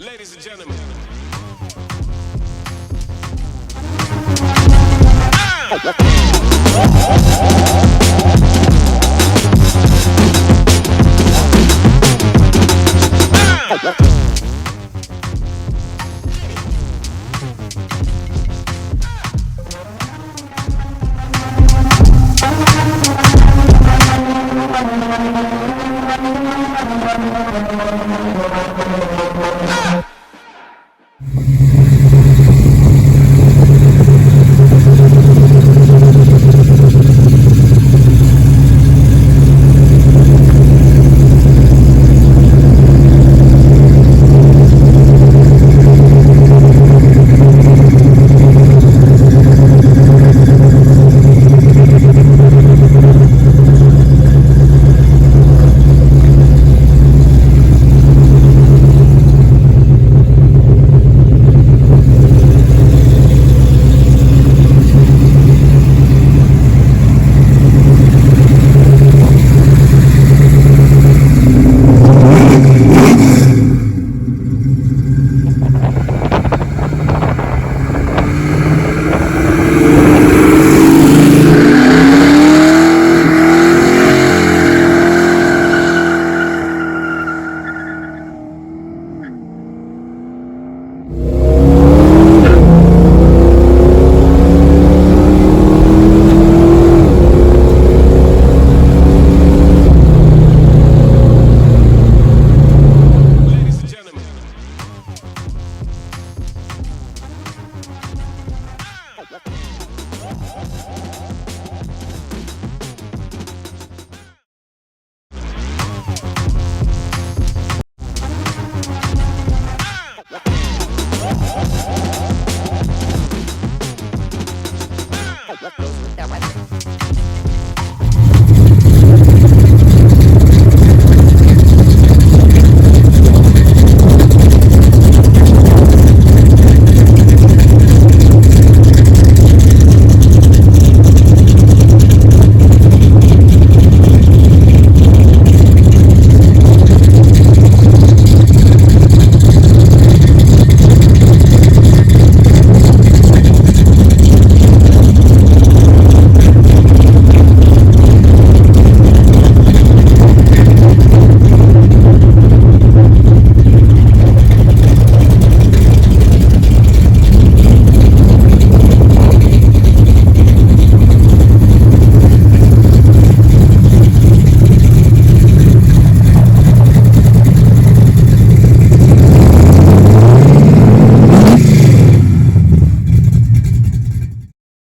Ladies and gentlemen.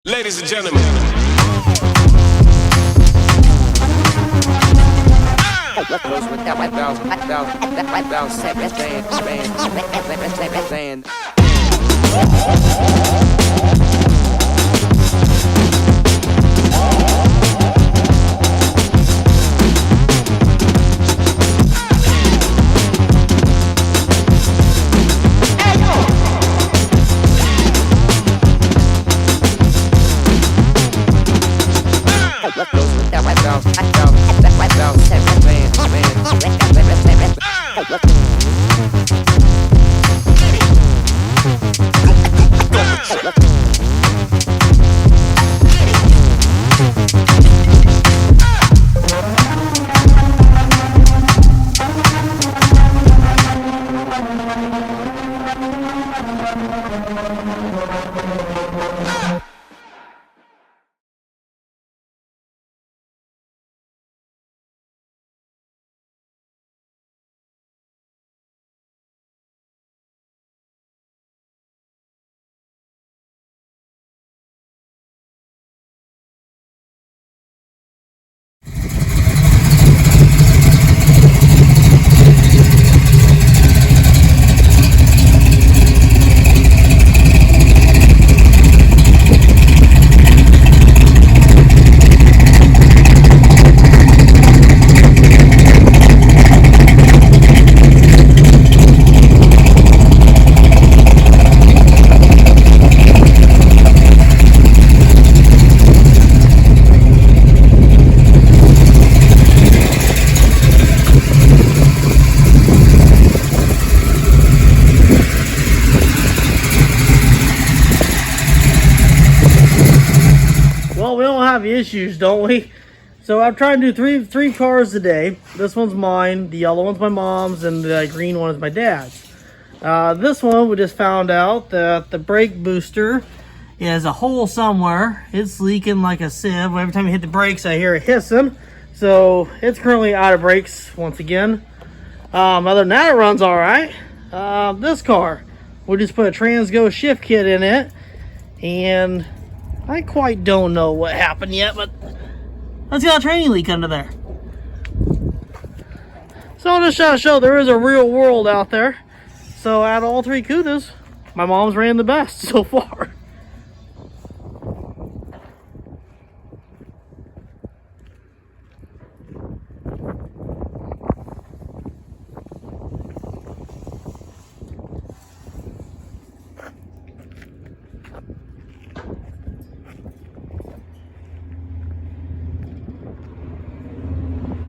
Ladies and gentlemen. have issues, don't we? So I'm trying to do three cars a day. This one's mine, the yellow one's my mom's, and the green one is my dad's. This one, we just found out that the brake booster is a hole somewhere. It's leaking like a sieve. Every time you hit the brakes, I hear it hissing. So it's currently out of brakes once again. Other than that, it runs all right. This car, we just put a Transgo shift kit in it, and I quite don't know what happened yet, but let's get a training leak under there. So I'll just try to show there is a real world out there. So out of all three Cudas, my mom's ran the best so far.